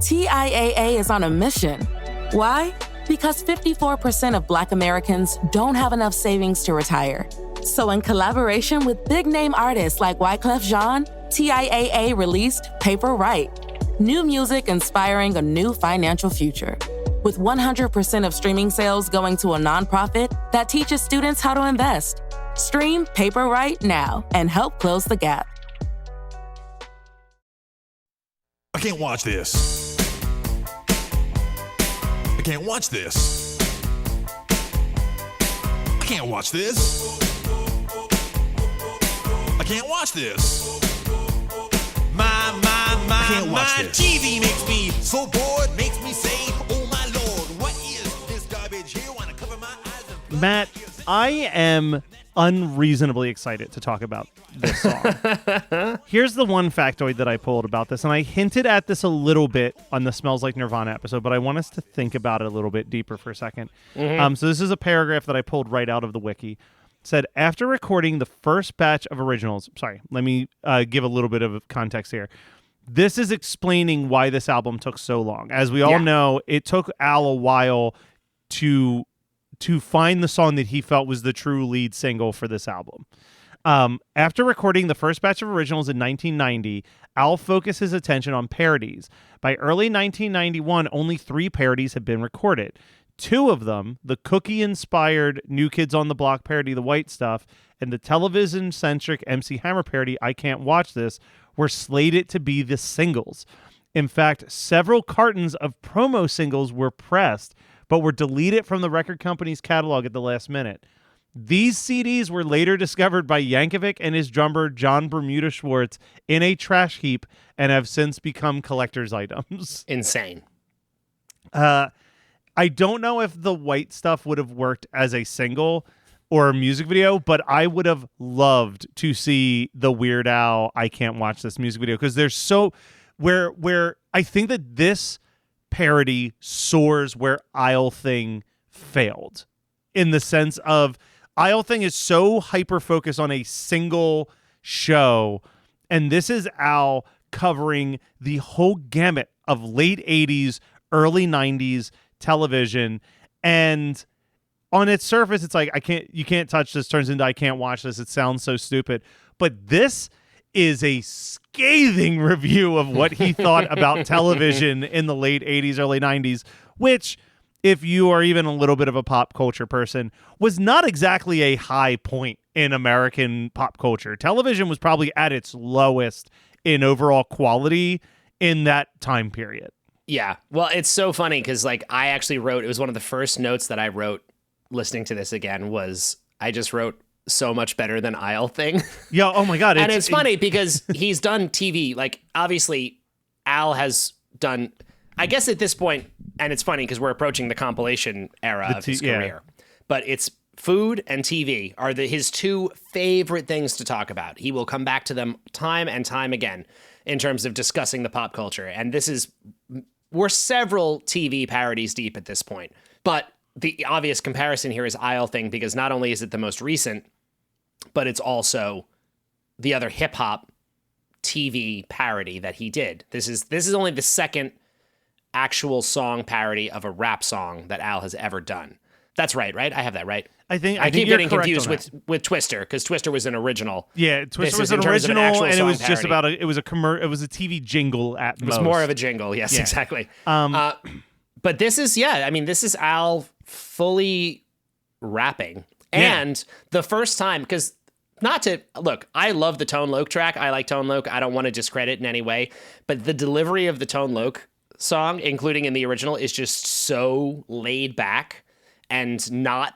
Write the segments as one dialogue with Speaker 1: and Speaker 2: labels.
Speaker 1: TIAA is on a mission. Why? Because 54% of Black Americans don't have enough savings to retire. So in collaboration with big-name artists like Wyclef Jean, TIAA released Paper Right, new music inspiring a new financial future. With 100% of streaming sales going to a nonprofit that teaches students how to invest. Stream Paper Right now and help close the gap.
Speaker 2: I can't watch this. I can't watch this. I can't watch this. I can't watch this. I can't watch this. TV makes me so bored, makes me say, oh my Lord, what is this garbage here? Wanna cover my eyes and
Speaker 3: Matt, I am unreasonably excited to talk about this song. Here's the one factoid that I pulled about this, and I hinted at this a little bit on the Smells Like Nirvana episode, but I want us to think about it a little bit deeper for a second. So this is a paragraph that I pulled right out of the wiki. It said, after recording the first batch of originals, let me give a little bit of context here. This is explaining why this album took so long. As we all know, it took Al a while to find the song that he felt was the true lead single for this album. After recording the first batch of originals in 1990, Al focused his attention on parodies. By early 1991, only 3 parodies had been recorded. 2 of them, the Cookie-inspired New Kids on the Block parody, The White Stuff, and the television-centric MC Hammer parody, I Can't Watch This, were slated to be the singles. In fact, several cartons of promo singles were pressed, but were deleted from the record company's catalog at the last minute. These CDs were later discovered by Yankovic and his drummer John Bermuda Schwartz in a trash heap and have since become collector's items.
Speaker 4: Insane.
Speaker 3: I don't know if The White Stuff would have worked as a single or a music video, but I would have loved to see the Weird Al I Can't Watch This music video, because there's so where I think that this parody soars where Isle Thing failed, in the sense of Isle Thing is so hyper focused on a single show, and this is Al covering the whole gamut of late 80s, early 90s television. And on its surface, it's like, you can't touch this, turns into I can't watch this. It sounds so stupid. But this is a scathing review of what he thought about television in the late 80s, early 90s, which, if you are even a little bit of a pop culture person, was not exactly a high point in American pop culture. Television was probably at its lowest in overall quality in that time period.
Speaker 4: Yeah. Well, it's so funny because, like, I actually wrote, it was one of the first notes that I wrote listening to this again was I just wrote so much better than Isle Thing.
Speaker 3: Yeah. Oh my God.
Speaker 4: And it's funny because he's done TV. Like, obviously Al has done, I guess at this point, and it's funny because we're approaching the compilation era of his career, but it's food and TV are his 2 favorite things to talk about. He will come back to them time and time again in terms of discussing the pop culture. And we're several TV parodies deep at this point, but the obvious comparison here is Isle Thing, because not only is it the most recent, but it's also the other hip hop TV parody that he did. This is only the second actual song parody of a rap song that Al has ever done. That's right? I have that right. I keep getting confused with Twister, because Twister was an original.
Speaker 3: Yeah, Twister was an original, and it was just about it was a TV jingle at most.
Speaker 4: It was more of a jingle. Yes, exactly. But this is this is Al fully rapping, and the first time, because I love the Tone Loc track. I like Tone Loc. I don't want to discredit in any way, but the delivery of the Tone Loc song, including in the original, is just so laid back and not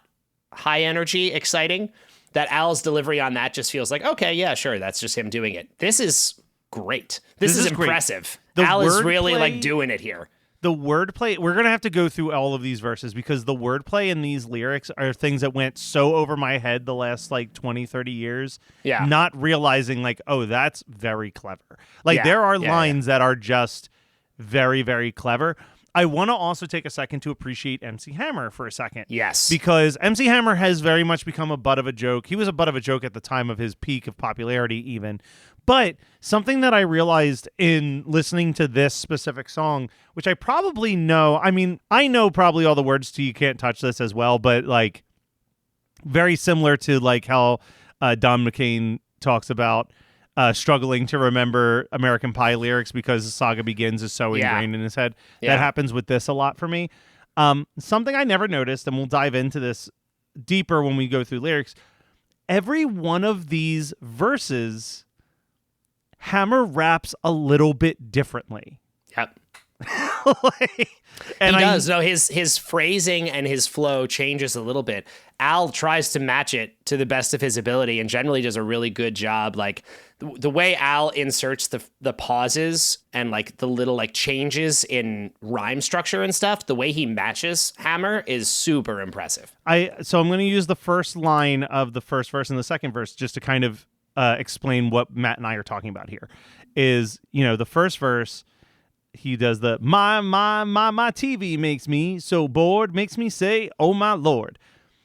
Speaker 4: high energy exciting that Al's delivery on that just feels like, okay, yeah, sure, that's just him doing it. This is great. This is impressive. Al is really like doing it here.
Speaker 3: The wordplay, we're going to have to go through all of these verses, because the wordplay in these lyrics are things that went so over my head the last like 20, 30 years. Yeah. Not realizing like, oh, that's very clever. Like there are lines that are just very, very clever. I want to also take a second to appreciate MC Hammer for a second.
Speaker 4: Yes.
Speaker 3: Because MC Hammer has very much become a butt of a joke. He was a butt of a joke at the time of his peak of popularity even. But something that I realized in listening to this specific song, which I probably know, I mean, I know probably all the words to You Can't Touch This as well, but like very similar to like how Don McCain talks about struggling to remember American Pie lyrics because the Saga Begins is so ingrained in his head.
Speaker 4: Yeah.
Speaker 3: That happens with this a lot for me. Something I never noticed, and we'll dive into this deeper when we go through lyrics. Every one of these verses, Hammer raps a little bit differently.
Speaker 4: Yep.
Speaker 3: And
Speaker 4: he does. No, his phrasing and his flow changes a little bit. Al tries to match it to the best of his ability and generally does a really good job. Like the way Al inserts the pauses and like the little like changes in rhyme structure and stuff, the way he matches Hammer is super impressive.
Speaker 3: So I'm going to use the first line of the first verse and the second verse just to kind of explain what Matt and I are talking about here. Is, you know, the first verse, he does the my TV makes me so bored, makes me say, oh my Lord.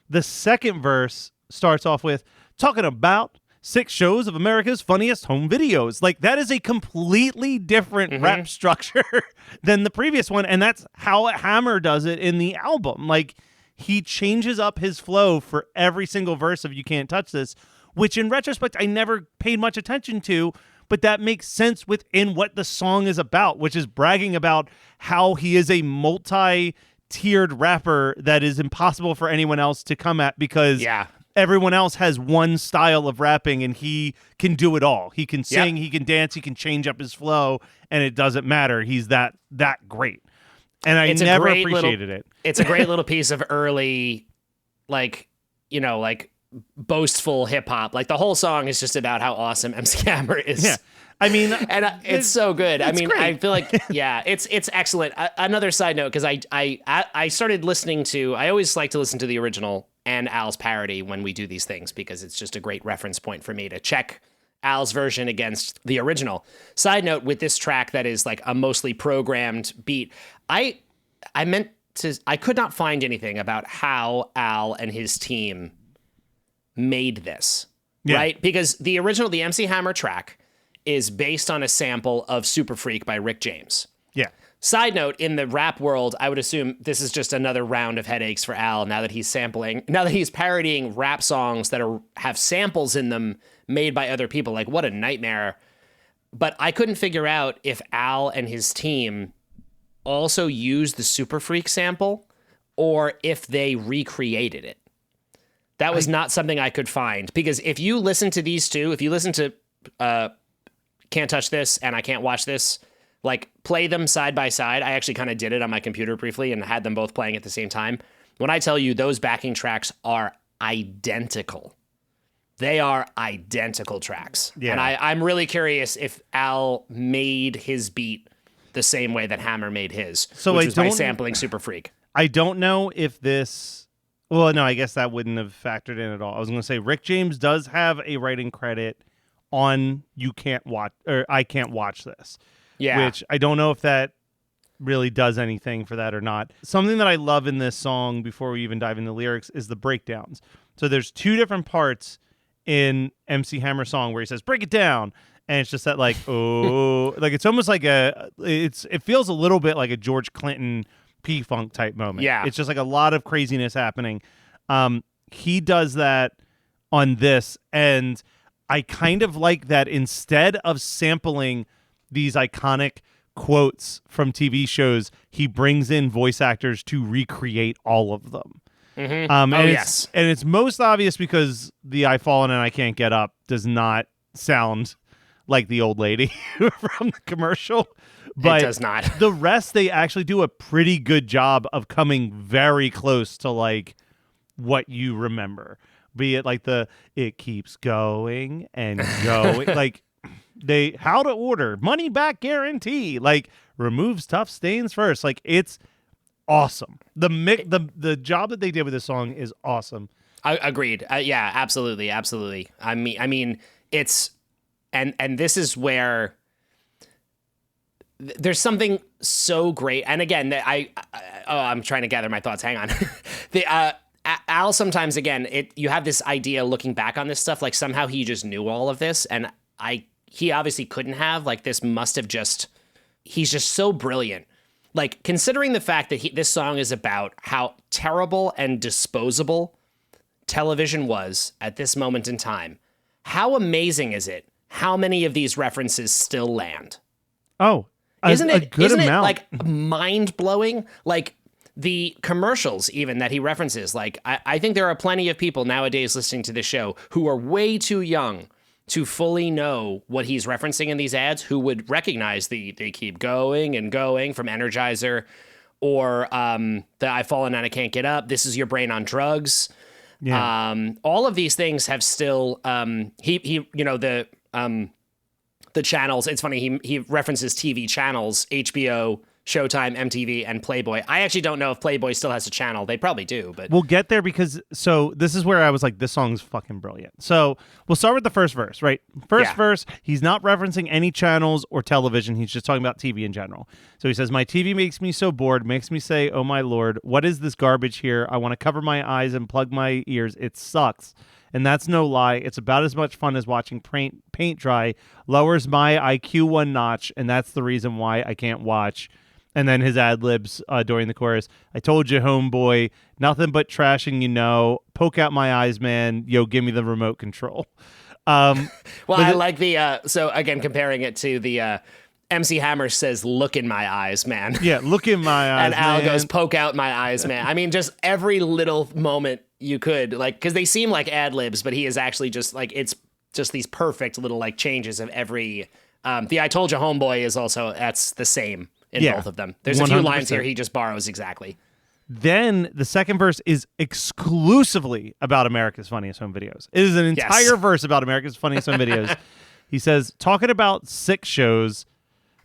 Speaker 3: The second verse starts off with talking about 6 shows of America's funniest home videos. Like that is a completely different rap structure than the previous one. And that's how Hammer does it in the album. Like he changes up his flow for every single verse of You Can't Touch This, which in retrospect, I never paid much attention to. But that makes sense within what the song is about, which is bragging about how he is a multi-tiered rapper that is impossible for anyone else to come at because everyone else has one style of rapping and he can do it all. He can sing, he can dance, he can change up his flow, and it doesn't matter. He's that great. And I never appreciated it.
Speaker 4: It's a great little piece of early, like, you know, like, boastful hip hop. Like the whole song is just about how awesome MC Hammer is.
Speaker 3: Yeah. I mean,
Speaker 4: and it's so good. I mean,
Speaker 3: great.
Speaker 4: I feel like, it's excellent. Another side note, because I started listening to, I always like to listen to the original and Al's parody when we do these things, because it's just a great reference point for me to check Al's version against the original. Side note, with this track that is like a mostly programmed beat, I could not find anything about how Al and his team made this, right? Because the original, the MC Hammer track is based on a sample of Super Freak by Rick James.
Speaker 3: Yeah.
Speaker 4: Side note, in the rap world, I would assume this is just another round of headaches for Al now that he's parodying rap songs that have samples in them made by other people. Like, what a nightmare. But I couldn't figure out if Al and his team also used the Super Freak sample or if they recreated it. That was not something I could find, because if you listen to these two, if you listen to Can't Touch This and I Can't Watch This, like play them side by side. I actually kind of did it on my computer briefly and had them both playing at the same time. When I tell you those backing tracks are identical, they are identical tracks. Yeah. And I'm really curious if Al made his beat the same way that Hammer made his, which was by sampling Super Freak.
Speaker 3: I don't know if this... Well, no, I guess that wouldn't have factored in at all. I was going to say Rick James does have a writing credit on You Can't Watch, or I Can't Watch This. Yeah. Which I don't know if that really does anything for that or not. Something that I love in this song, before we even dive into the lyrics, is the breakdowns. So there's 2 different parts in MC Hammer song where he says, break it down. And it's just that like, oh, like it's almost like it feels a little bit like a George Clinton P-Funk type moment. Yeah. It's just like a lot of craziness happening. He does that on this, and I kind of like that instead of sampling these iconic quotes from TV shows, he brings in voice actors to recreate all of them. Mm-hmm. And it's most obvious because the I Fallen and I Can't Get Up does not sound like the old lady from the commercial. But
Speaker 4: it does not.
Speaker 3: The rest, they actually do a pretty good job of coming very close to like what you remember. Be it like it keeps going and going. Like how to order, money back guarantee, like removes tough stains first. Like it's awesome. The job that they did with this song is awesome.
Speaker 4: I agreed. Yeah, absolutely. Absolutely. I mean, it's, and this is where there's something so great. And again, I'm trying to gather my thoughts. Hang on. Al sometimes, again, you have this idea looking back on this stuff, like somehow he just knew all of this, and he obviously couldn't have. Like, this must have he's just so brilliant. Like, considering the fact that this song is about how terrible and disposable television was at this moment in time, how amazing is it how many of these references still land?
Speaker 3: Oh, isn't it
Speaker 4: like mind-blowing? Like, the commercials even that he references, like, I think there are plenty of people nowadays listening to this show who are way too young to fully know what he's referencing in these ads, who would recognize they keep going and going from Energizer, or the I've fallen and I can't get up, this is your brain on drugs. Yeah. All of these things have still, the channels, it's funny, he references TV channels, HBO, Showtime, MTV, and Playboy. I actually don't know if Playboy still has a channel. They probably do, but
Speaker 3: we'll get there, because this is where I was like, this song's fucking brilliant. So we'll start with the first verse, right? Verse, he's not referencing any channels or television. He's just talking about TV in general. So he says, my TV makes me so bored, makes me say, oh my Lord, what is this garbage here? I want to cover my eyes and plug my ears. It sucks. And that's no lie. It's about as much fun as watching paint dry. Lowers my IQ one notch, and that's the reason why I can't watch. And then his ad-libs during the chorus. I told you, homeboy, nothing but trashing, Poke out my eyes, man. Yo, give me the remote control.
Speaker 4: I like the, so again, comparing it to the MC Hammer says, look in my eyes, man.
Speaker 3: Yeah, look in my eyes,
Speaker 4: and Al
Speaker 3: man.
Speaker 4: goes, poke out my eyes, man. I mean, just every little moment you could, like, because they seem like ad-libs, but he is actually just, like, it's just these perfect little, like, changes of every, the I told you, homeboy is also, that's the same in both of them. There's 100%. A few lines here he just borrows exactly.
Speaker 3: Then the second verse is exclusively about America's Funniest Home Videos. It is an entire verse about America's Funniest Home Videos. He says, talking about sick shows,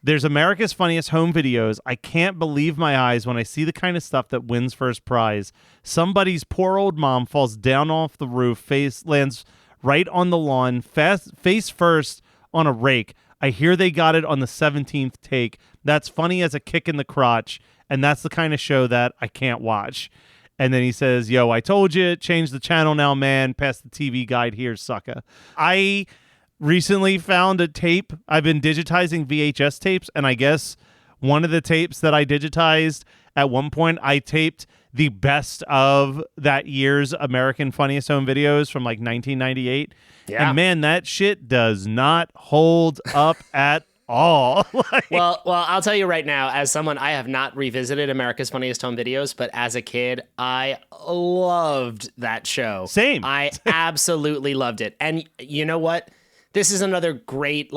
Speaker 3: there's America's Funniest Home Videos. I can't believe my eyes when I see the kind of stuff that wins first prize. Somebody's poor old mom falls down off the roof, lands right on the lawn, face first on a rake. I hear they got it on the 17th take. That's funny as a kick in the crotch, and that's the kind of show that I can't watch. And then he says, yo, I told you, change the channel now, man. Pass the TV guide here, sucker. I recently found a tape. I've been digitizing VHS tapes, and I guess one of the tapes that I digitized, at one point I taped the best of that year's American Funniest Home Videos from like 1998. Yeah. And man, that shit does not hold up at all.
Speaker 4: Well, I'll tell you right now, as someone, I have not revisited America's Funniest Home Videos, but as a kid, I loved that show.
Speaker 3: Same.
Speaker 4: I absolutely loved it. And you know what? This is another great,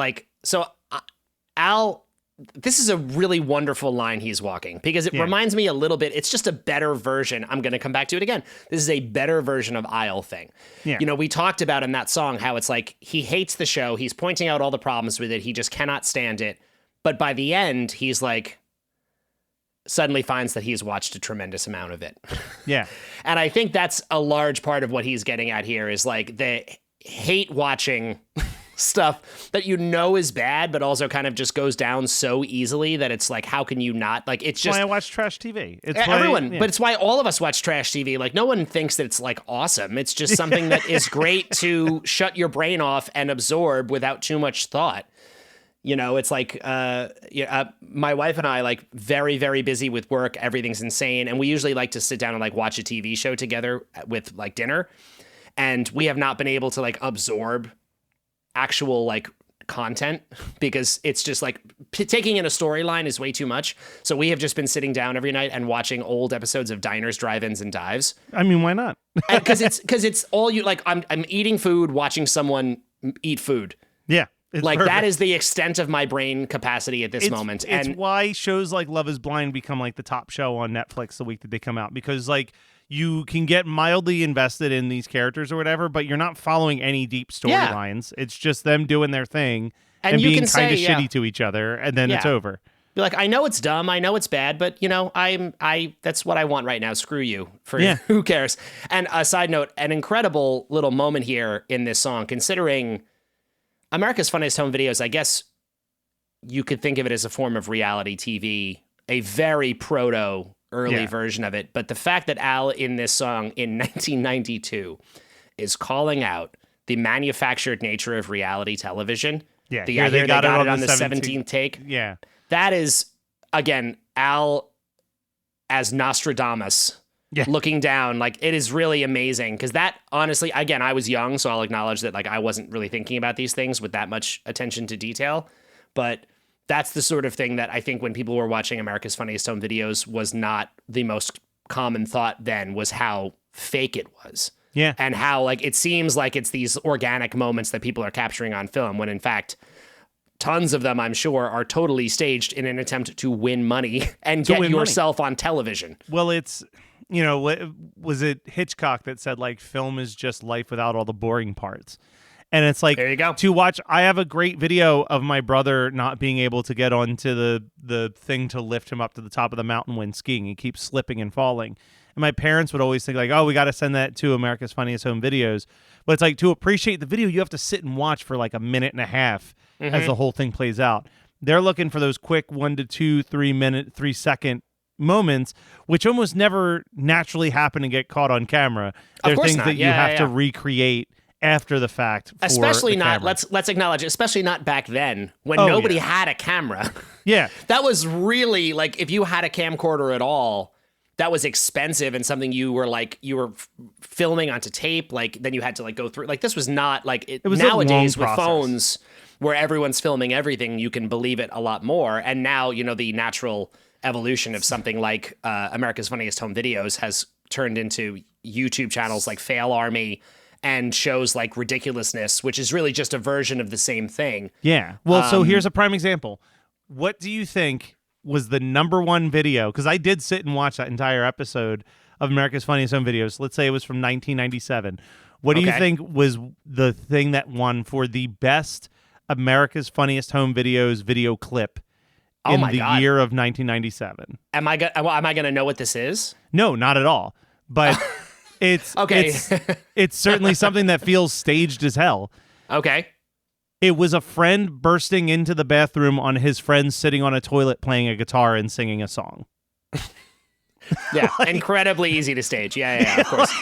Speaker 4: Al, this is a really wonderful line he's walking, because it reminds me a little bit, it's just a better version. I'm going to come back to it again. This is a better version of I'll Thing. Yeah. We talked about in that song how it's like he hates the show. He's pointing out all the problems with it. He just cannot stand it. But by the end, he's like, suddenly finds that he's watched a tremendous amount of it.
Speaker 3: Yeah.
Speaker 4: And I think that's a large part of what he's getting at here is like the hate watching stuff that is bad, but also kind of just goes down so easily that it's like, how can you not? Like, it's just
Speaker 3: why I watch trash TV. It's
Speaker 4: everyone, but it's why all of us watch trash TV. Like, no one thinks that it's like awesome. It's just something that is great to shut your brain off and absorb without too much thought. It's like my wife and I, like, very, very busy with work. Everything's insane. And we usually like to sit down and like watch a TV show together with like dinner. And we have not been able to like absorb actual like content because it's just like taking in a storyline is way too much. So we have just been sitting down every night and watching old episodes of Diners, Drive-Ins, and Dives.
Speaker 3: I mean, why not?
Speaker 4: Because it's all you like. I'm eating food, watching someone eat food.
Speaker 3: Yeah.
Speaker 4: Like perfect. That is the extent of my brain capacity at this moment.
Speaker 3: It's why shows like Love is Blind become like the top show on Netflix the week that they come out, because like you can get mildly invested in these characters or whatever, but you're not following any deep storylines. Yeah. It's just them doing their thing and being kind of shitty to each other, and then it's over.
Speaker 4: Be like, I know it's dumb, I know it's bad, but I that's what I want right now. Screw you. Who cares? And a side note, an incredible little moment here in this song, considering America's Funniest Home Videos, I guess you could think of it as a form of reality TV a very proto early
Speaker 3: Yeah.
Speaker 4: version of it. But the fact that Al in this song in 1992 is calling out the manufactured nature of reality television.
Speaker 3: Yeah,
Speaker 4: the
Speaker 3: here
Speaker 4: idea
Speaker 3: they got it
Speaker 4: on the 17th take.
Speaker 3: Yeah.
Speaker 4: That is, again, Al as Nostradamus looking down. Like, it is really amazing because that, honestly, again, I was young, so I'll acknowledge that, like, I wasn't really thinking about these things with that much attention to detail. But that's the sort of thing that I think when people were watching America's Funniest Home Videos was not the most common thought then, was how fake it was.
Speaker 3: Yeah.
Speaker 4: And how, like, it seems like it's these organic moments that people are capturing on film when, in fact, tons of them, I'm sure, are totally staged in an attempt to win money and get yourself on television.
Speaker 3: Well, it's, you know, was it Hitchcock that said, like, film is just life without all the boring parts? And it's like,
Speaker 4: there you go.
Speaker 3: To watch, I have a great video of my brother not being able to get onto the thing to lift him up to the top of the mountain when skiing. He keeps slipping and falling. And my parents would always think, like, oh, we got to send that to America's Funniest Home Videos. But it's like, to appreciate the video, you have to sit and watch for like a minute and a half as the whole thing plays out. They're looking for those quick 1 to 2, 3 second moments, which almost never naturally happen and get caught on camera. They're things
Speaker 4: not.
Speaker 3: that you have to recreate after the fact.
Speaker 4: Especially not,
Speaker 3: camera.
Speaker 4: let's acknowledge, especially not back then when nobody had a camera.
Speaker 3: Yeah.
Speaker 4: That was really, like, if you had a camcorder at all, that was expensive and something you were filming onto tape. Like, then you had to, like, go through, like, this was not like it was nowadays with phones where everyone's filming everything. You can believe it a lot more. And now, you know, the natural evolution of something like America's Funniest Home Videos has turned into YouTube channels like Fail Army and shows like Ridiculousness, which is really just a version of the same thing.
Speaker 3: Yeah. Well, so here's a prime example. What do you think was the number one video? Because I did sit and watch that entire episode of America's Funniest Home Videos. Let's say it was from 1997. What do you think was the thing that won for the best America's Funniest Home Videos video clip in the year of 1997?
Speaker 4: Am I going to know what this is?
Speaker 3: No, not at all. But it's
Speaker 4: okay.
Speaker 3: It's certainly something that feels staged as hell.
Speaker 4: Okay.
Speaker 3: It was a friend bursting into the bathroom on his friend sitting on a toilet playing a guitar and singing a song.
Speaker 4: Yeah, incredibly easy to stage. Yeah, of course.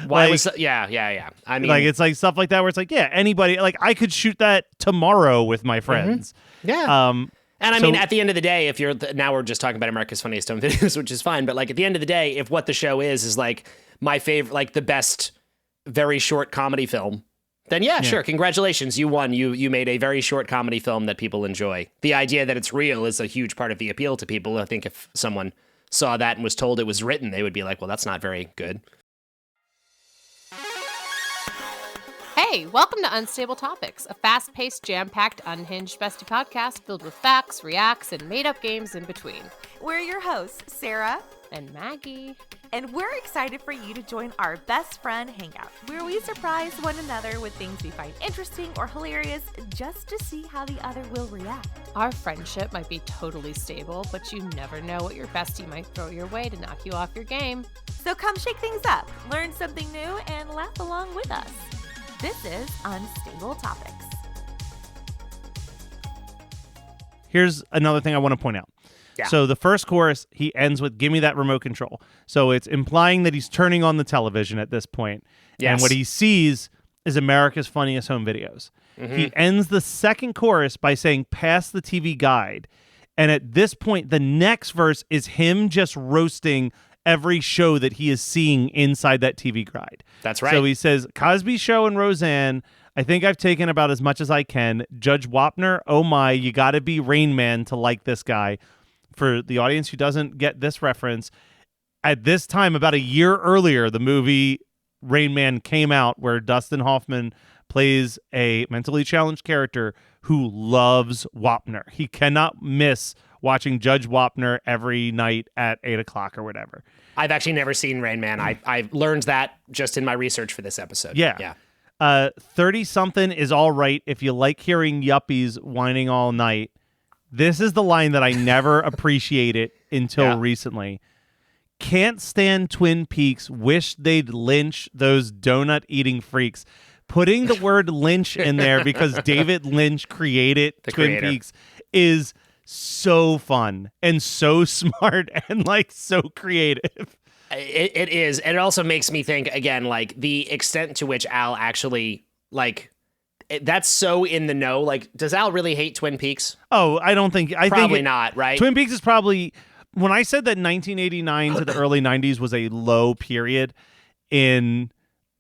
Speaker 4: Why was yeah. I mean,
Speaker 3: like, it's like stuff like that where it's like, yeah, anybody, like, I could shoot that tomorrow with my friends.
Speaker 4: Yeah. And I mean, at the end of the day, if you're now we're just talking about America's Funniest Home Videos, which is fine, but like at the end of the day, if what the show is like my favorite, like the best very short comedy film, then yeah, sure, congratulations, you won. You made a very short comedy film that people enjoy. The idea that it's real is a huge part of the appeal to people. I think if someone saw that and was told it was written, they would be like, well, that's not very good.
Speaker 5: Hey, welcome to Unstable Topics, a fast-paced, jam-packed, unhinged bestie podcast filled with facts, reacts, and made-up games in between.
Speaker 6: We're your hosts, Sarah
Speaker 5: And Maggie.
Speaker 6: and we're excited for you to join our best friend hangout, where we surprise one another with things we find interesting or hilarious just to see how the other will react.
Speaker 5: Our friendship might be totally stable, but you never know what your bestie might throw your way to knock you off your game.
Speaker 6: So come shake things up, learn something new, and laugh along with us. This is Unstable Topics.
Speaker 3: Here's another thing I want to point out.
Speaker 4: Yeah.
Speaker 3: So the first chorus, he ends with, give me that remote control. So it's implying that he's turning on the television at this point.
Speaker 4: Yes.
Speaker 3: And what he sees is America's Funniest Home Videos. He ends the second chorus by saying, pass the TV guide. And at this point, the next verse is him just roasting every show that he is seeing inside that TV guide.
Speaker 4: That's right.
Speaker 3: So he says, Cosby Show and Roseanne, I think I've taken about as much as I can. Judge Wapner, oh my, you got to be Rain Man to like this guy. For the audience who doesn't get this reference, at this time, about a year earlier, the movie Rain Man came out, where Dustin Hoffman plays a mentally challenged character who loves Wapner. He cannot miss watching Judge Wapner every night at 8 o'clock or whatever.
Speaker 4: I've actually never seen Rain Man. I learned that just in my research for this episode.
Speaker 3: Yeah. 30-something is all right if you like hearing yuppies whining all night. This is the line that I never appreciated until recently. Can't stand Twin Peaks. Wish they'd lynch those donut-eating freaks. Putting the word lynch in there because David Lynch created Twin Peaks is so fun and so smart and like so creative.
Speaker 4: It is. And it also makes me think, again, like the extent to which Al actually, like, that's so in the know. Like, does Al really hate Twin Peaks?
Speaker 3: Oh, I don't think.
Speaker 4: Probably not, right?
Speaker 3: Twin Peaks is probably, when I said that 1989 to the early 90s was a low period in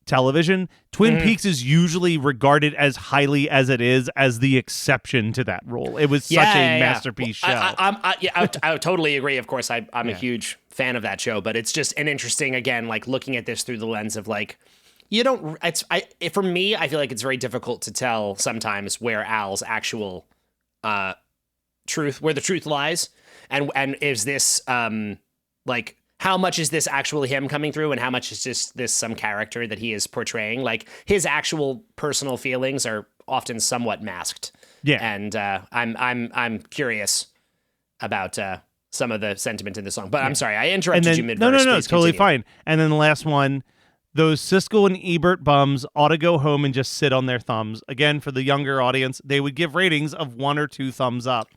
Speaker 3: television, Twin Peaks is usually regarded as highly as it is as the exception to that rule. It was such a masterpiece show.
Speaker 4: I totally agree. Of course, I'm a huge fan of that show, but it's just an interesting, again, like looking at this through the lens of like, you don't, for me, I feel like it's very difficult to tell sometimes where Al's actual truth, where the truth lies. And is this, like, how much is this actually him coming through and how much is just this some character that he is portraying? Like, his actual personal feelings are often somewhat masked.
Speaker 3: Yeah.
Speaker 4: And I'm curious about some of the sentiment in the song. But I'm sorry, I interrupted you mid-verse.
Speaker 3: No,
Speaker 4: Please
Speaker 3: totally
Speaker 4: continue.
Speaker 3: fine. And then the last one, those Siskel and Ebert bums ought to go home and just sit on their thumbs. Again, for the younger audience, they would give ratings of 1 or 2 thumbs up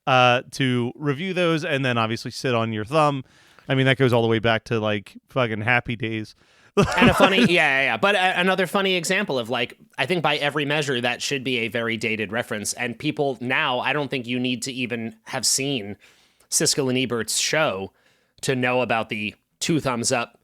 Speaker 3: to review those, and then obviously sit on your thumb. I mean, that goes all the way back to like fucking Happy Days.
Speaker 4: And a funny, but another funny example of like, I think by every measure that should be a very dated reference. And people now, I don't think you need to even have seen Siskel and Ebert's show to know about the 2 thumbs up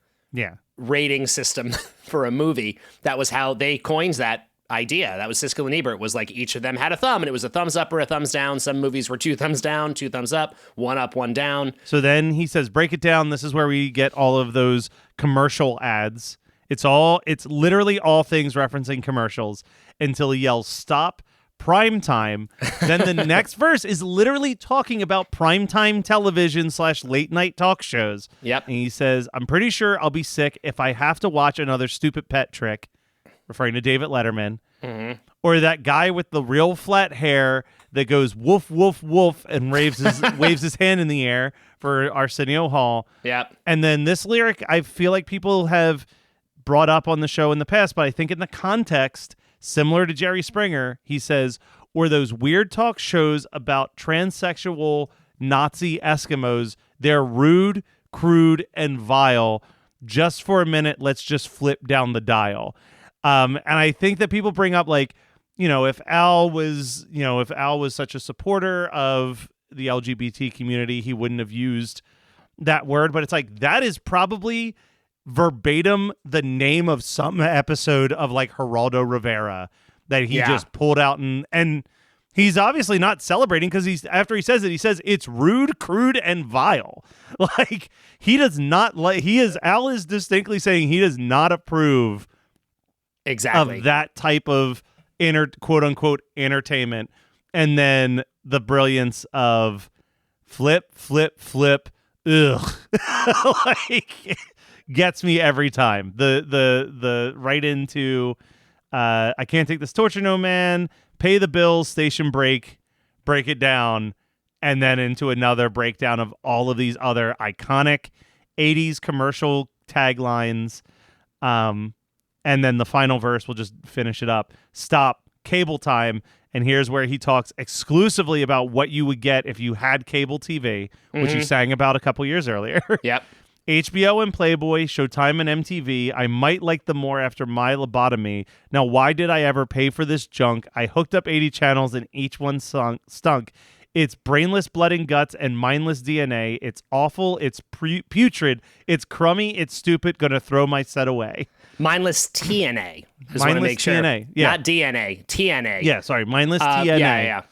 Speaker 4: rating system for a movie. That was how they coined that idea. That was Siskel and Ebert, was like each of them had a thumb and it was a thumbs up or a thumbs down. Some movies were 2 thumbs down, 2 thumbs up, 1 up, 1 down.
Speaker 3: So then he says, break it down. This is where we get all of those commercial ads. It's literally all things referencing commercials until he yells, stop, prime time. Then the next verse is literally talking about primetime television / late night talk shows.
Speaker 4: Yep.
Speaker 3: And he says, I'm pretty sure I'll be sick if I have to watch another stupid pet trick, referring to David Letterman, or that guy with the real flat hair that goes woof, woof, woof, and waves his hand in the air for Arsenio Hall.
Speaker 4: Yep.
Speaker 3: And then this lyric, I feel like people have brought up on the show in the past, but I think in the context, similar to Jerry Springer, he says, or those weird talk shows about transsexual Nazi Eskimos, they're rude, crude, and vile. Just for a minute, let's just flip down the dial. And I think that people bring up, like, if Al was such a supporter of the LGBT community, he wouldn't have used that word. But it's like, that is probably verbatim the name of some episode of like Geraldo Rivera that he just pulled out, and he's obviously not celebrating because after he says it, he says it's rude, crude, and vile. Like, Al is distinctly saying he does not approve
Speaker 4: exactly
Speaker 3: of that type of quote unquote entertainment. And then the brilliance of flip, flip, flip. Ugh. Like, gets me every time. The right into I can't take this torture, no man, pay the bills, station break it down, and then into another breakdown of all of these other iconic 80s commercial taglines. And then the final verse will just finish it up. Stop, cable time. And here's where he talks exclusively about what you would get if you had cable TV, which he sang about a couple years earlier.
Speaker 4: Yep.
Speaker 3: HBO and Playboy, Showtime and MTV. I might like them more after my lobotomy. Now, why did I ever pay for this junk? I hooked up 80 channels and each one stunk. It's brainless blood and guts and mindless DNA. It's awful. It's putrid. It's crummy. It's stupid. Gonna throw my set away.
Speaker 4: Mindless TNA. Just
Speaker 3: Mindless
Speaker 4: want to make sure.
Speaker 3: TNA. Yeah.
Speaker 4: Not DNA. TNA.
Speaker 3: Yeah, sorry. Mindless TNA.
Speaker 4: Yeah.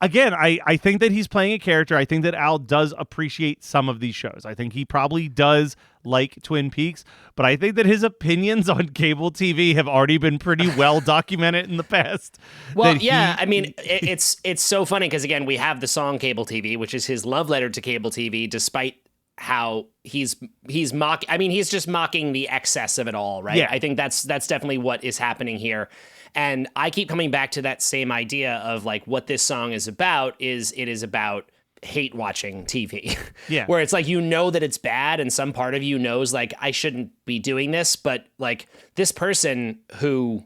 Speaker 3: Again, I think that he's playing a character. I think that Al does appreciate some of these shows. I think he probably does like Twin Peaks, but I think that his opinions on cable TV have already been pretty well documented in the past.
Speaker 4: Well, I mean, it's so funny because, again, we have the song Cable TV, which is his love letter to cable TV, despite how he's just mocking the excess of it all, right?
Speaker 3: Yeah.
Speaker 4: I think that's definitely what is happening here. And I keep coming back to that same idea of like what this song is about is it is about hate watching TV.
Speaker 3: Yeah.
Speaker 4: Where it's like, that it's bad and some part of you knows like I shouldn't be doing this, but like this person who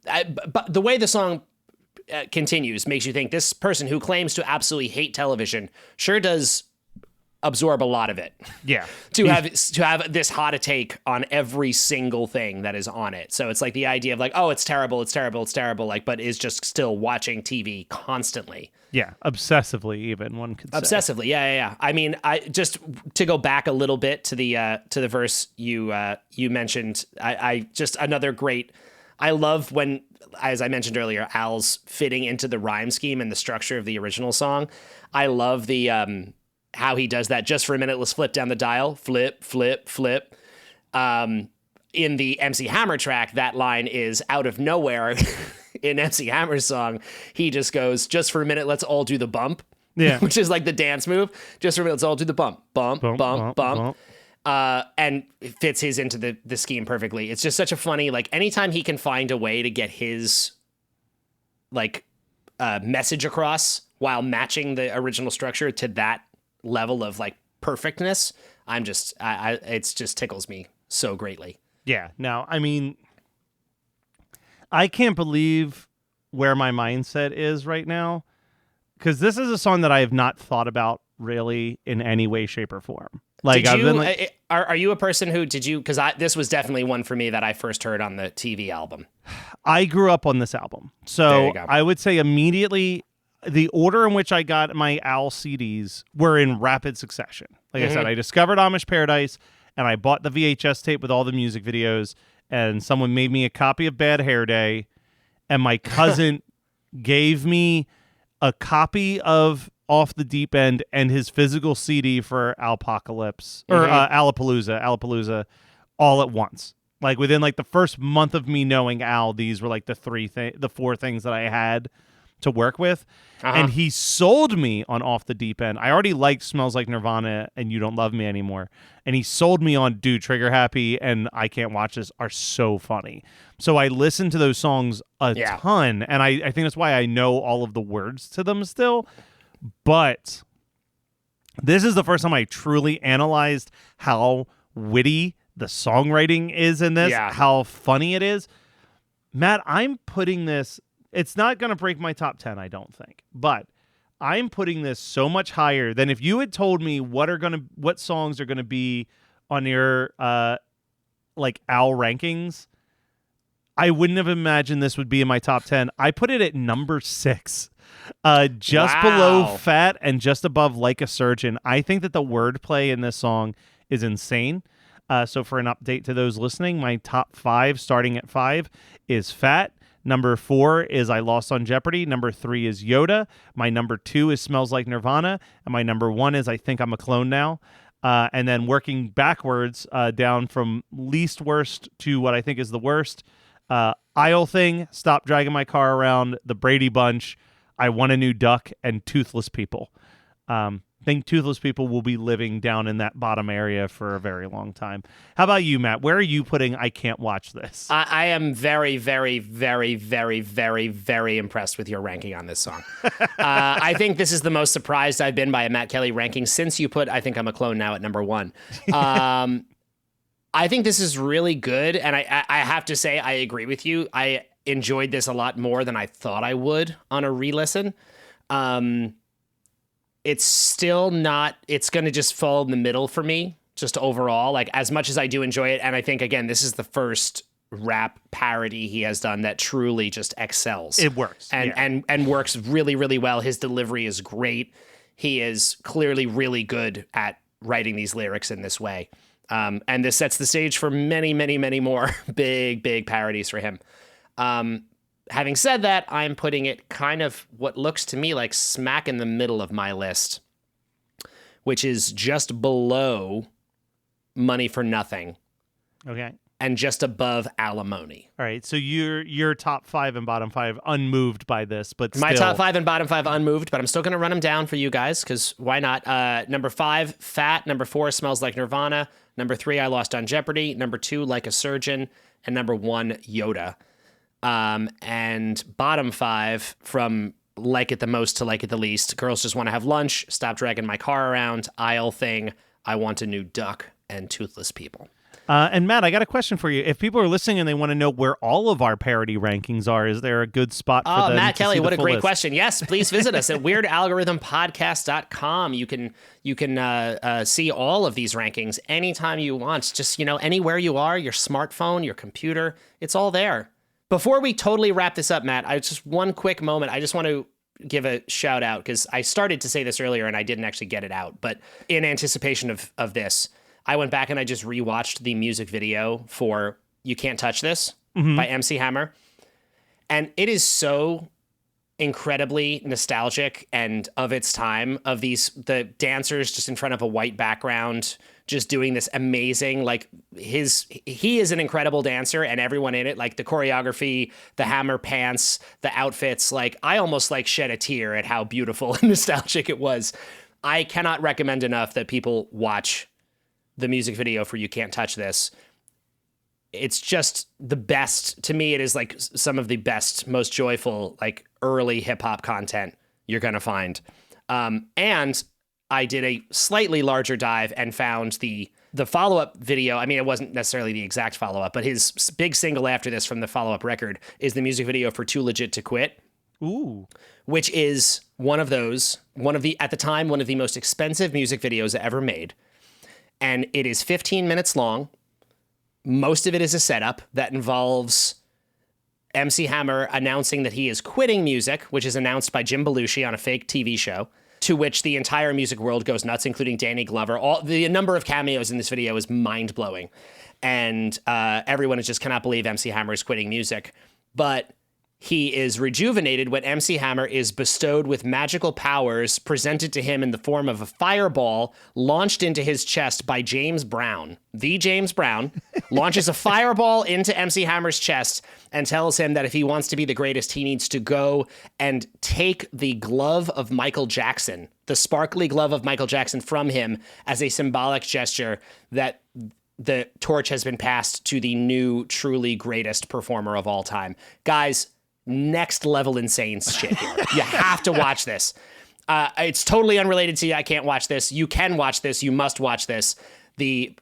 Speaker 4: but the way the song continues makes you think this person who claims to absolutely hate television sure does absorb a lot of it.
Speaker 3: Yeah.
Speaker 4: to have this hot take on every single thing that is on it. So it's like the idea of like, oh, it's terrible, like, but is just still watching TV constantly.
Speaker 3: Yeah, obsessively, even one could say.
Speaker 4: Obsessively, yeah. I mean, I just to go back a little bit to the verse you mentioned. I just another great. I love when, as I mentioned earlier, Al's fitting into the rhyme scheme and the structure of the original song. I love the how he does that. Just for a minute, let's flip down the dial. Flip, flip, flip. In the MC Hammer track, that line is out of nowhere. In MC Hammer's song, he just goes, just for a minute, let's all do the bump.
Speaker 3: Yeah.
Speaker 4: Which is like the dance move. Just for a minute, let's all do the bump. Bump, bump, bump, bump. And it fits his into the scheme perfectly. It's just such a funny, like, anytime he can find a way to get his, like, message across while matching the original structure to that level of, like, perfectness, it's just tickles me so greatly.
Speaker 3: Yeah. Now, I mean, I can't believe where my mindset is right now, because this is a song that I have not thought about really in any way, shape, or form. Like, I've been like,
Speaker 4: are you a person who because this was definitely one for me that I first heard on the TV album.
Speaker 3: I grew up on this album, so I would say immediately the order in which I got my Al CDs were in rapid succession. Like I said, I discovered Amish Paradise, and I bought the VHS tape with all the music videos, and someone made me a copy of Bad Hair Day, and my cousin gave me a copy of Off the Deep End and his physical CD for Alpocalypse or Alapalooza all at once. Like within like the first month of me knowing Al, these were like the four things that I had to work with. And he sold me on Off the Deep End. I already liked Smells Like Nirvana and You Don't Love Me Anymore. And he sold me on Dude, Trigger Happy and I Can't Watch This are so funny. So I listened to those songs a ton. And I think that's why I know all of the words to them still. But this is the first time I truly analyzed how witty the songwriting is in this, how funny it is. Matt, I'm putting this, it's not going to break my top 10, I don't think, but I'm putting this so much higher than if you had told me what songs are going to be on your like Al rankings. I wouldn't have imagined this would be in my top 10. I put it at number 6. Just below Fat and just above Like a Surgeon. I think that the wordplay in this song is insane. So for an update to those listening, my top 5, starting at 5, is Fat. Number 4 is I Lost on Jeopardy. Number 3 is Yoda. My number 2 is Smells Like Nirvana. And my number 1 is I Think I'm a Clone Now. And then working backwards down from least worst to what I think is the worst. Aisle Thing, Stop Dragging My Car Around, The Brady Bunch, I Want a New Duck, and Toothless People. Think Toothless People will be living down in that bottom area for a very long time. How about you, Matt? Where are you putting I Can't Watch This?
Speaker 4: I am very, very, very, very, very, very impressed with your ranking on this song. I think this is the most surprised I've been by a Matt Kelly ranking since you put I Think I'm a Clone Now at number 1. I think this is really good, and I have to say I agree with you. I enjoyed this a lot more than I thought I would on a re-listen. It's still not, it's going to just fall in the middle for me, just overall, like as much as I do enjoy it. And I think, again, this is the first rap parody he has done that truly just excels.
Speaker 3: It works.
Speaker 4: And works really, really well. His delivery is great. He is clearly really good at writing these lyrics in this way. And this sets the stage for many, many, many more big, big parodies for him. Having said that, I'm putting it kind of what looks to me like smack in the middle of my list, which is just below Money for Nothing.
Speaker 3: Okay.
Speaker 4: And just above Alimony.
Speaker 3: All right. So your top 5 and bottom 5 unmoved by this, but
Speaker 4: my
Speaker 3: still...
Speaker 4: top 5 and bottom 5 unmoved, but I'm still going to run them down for you guys because why not? Number 5, Fat. Number 4, Smells Like Nirvana. Number 3, I Lost on Jeopardy. Number 2, Like a Surgeon. And number 1, Yoda. And bottom 5 from Like It the Most to Like It the Least. Girls Just Want to Have Lunch. Stop Dragging My Car Around. Aisle Thing. I Want a New Duck. And Toothless People.
Speaker 3: And Matt, I got a question for you. If people are listening and they want to know where all of our parody rankings are, is there a good spot for them?
Speaker 4: Matt
Speaker 3: to
Speaker 4: Kelly,
Speaker 3: see
Speaker 4: what a great
Speaker 3: list?
Speaker 4: question. Yes, please visit us at weirdoutgorithumpodcast.com. You can see all of these rankings anytime you want. Just, anywhere you are, your smartphone, your computer, it's all there. Before we totally wrap this up, Matt, just one quick moment. I just want to give a shout out because I started to say this earlier and I didn't actually get it out. But in anticipation of this, I went back and I just rewatched the music video for You Can't Touch This by MC Hammer. And it is so incredibly nostalgic and of its time, of the dancers just in front of a white background, just doing this amazing, he is an incredible dancer, and everyone in it, like the choreography, the Hammer pants, the outfits, I almost shed a tear at how beautiful and nostalgic it was. I cannot recommend enough that people watch the music video for You Can't Touch This. It's just the best. To me, it is some of the best, most joyful, early hip hop content you're going to find. And I did a slightly larger dive and found the follow-up video. I mean, it wasn't necessarily the exact follow-up, but his big single after this from the follow-up record is the music video for Too Legit to Quit.
Speaker 3: Ooh.
Speaker 4: Which is at the time, one of the most expensive music videos ever made. And it is 15 minutes long. Most of it is a setup that involves MC Hammer announcing that he is quitting music, which is announced by Jim Belushi on a fake TV show, to which the entire music world goes nuts, including Danny Glover. The number of cameos in this video is mind-blowing. And everyone just cannot believe MC Hammer is quitting music. But he is rejuvenated when MC Hammer is bestowed with magical powers presented to him in the form of a fireball launched into his chest by James Brown. The James Brown launches a fireball into MC Hammer's chest and tells him that if he wants to be the greatest, he needs to go and take the glove of Michael Jackson, the sparkly glove of Michael Jackson, from him as a symbolic gesture that the torch has been passed to the new, truly greatest performer of all time. Guys, next level insane shit here. You have to watch this. It's totally unrelated to you. I can't watch this. You can watch this. You must watch this. The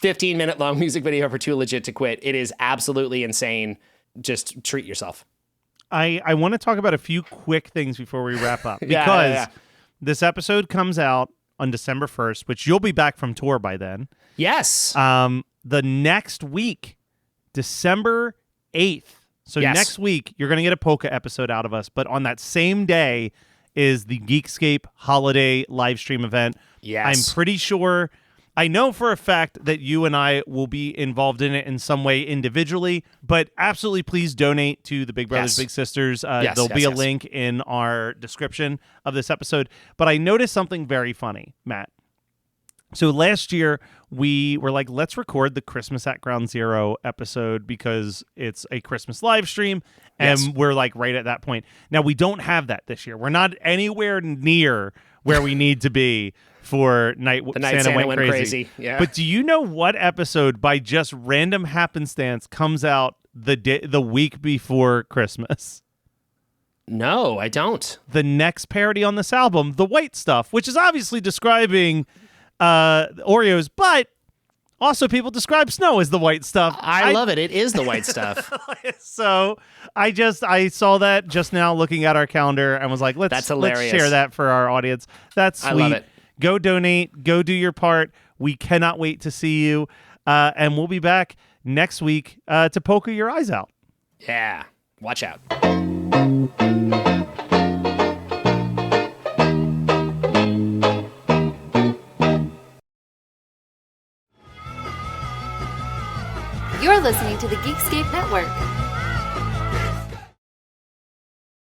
Speaker 4: 15-minute long music video for Too Legit to Quit. It is absolutely insane. Just treat yourself.
Speaker 3: I want to talk about a few quick things before we wrap up. Because this episode comes out on December 1st, which you'll be back from tour by then.
Speaker 4: Yes.
Speaker 3: The next week, December 8th. So next week, you're going to get a Polka episode out of us, but on that same day is the Geekscape holiday live stream event.
Speaker 4: Yes.
Speaker 3: I'm pretty sure, I know for a fact that you and I will be involved in it in some way individually, but absolutely please donate to the Big Brothers Big Sisters. There'll be a link in our description of this episode. But I noticed something very funny, Matt. So last year, we were like, let's record the Christmas at Ground Zero episode because it's a Christmas live stream, and we're right at that point. Now, we don't have that this year. We're not anywhere near where we need to be for Night Santa Went Crazy.
Speaker 4: Yeah.
Speaker 3: But do you know what episode, by just random happenstance, comes out the week before Christmas?
Speaker 4: No, I don't.
Speaker 3: The next parody on this album, The White Stuff, which is obviously describing Oreos, but also people describe snow as the white stuff.
Speaker 4: I love it. It is the white stuff.
Speaker 3: So I saw that just now looking at our calendar and was like, let's share that for our audience. That's sweet. I love it. Go donate, go do your part. We cannot wait to see you. And we'll be back next week to polka your eyes out.
Speaker 4: Yeah. Watch out.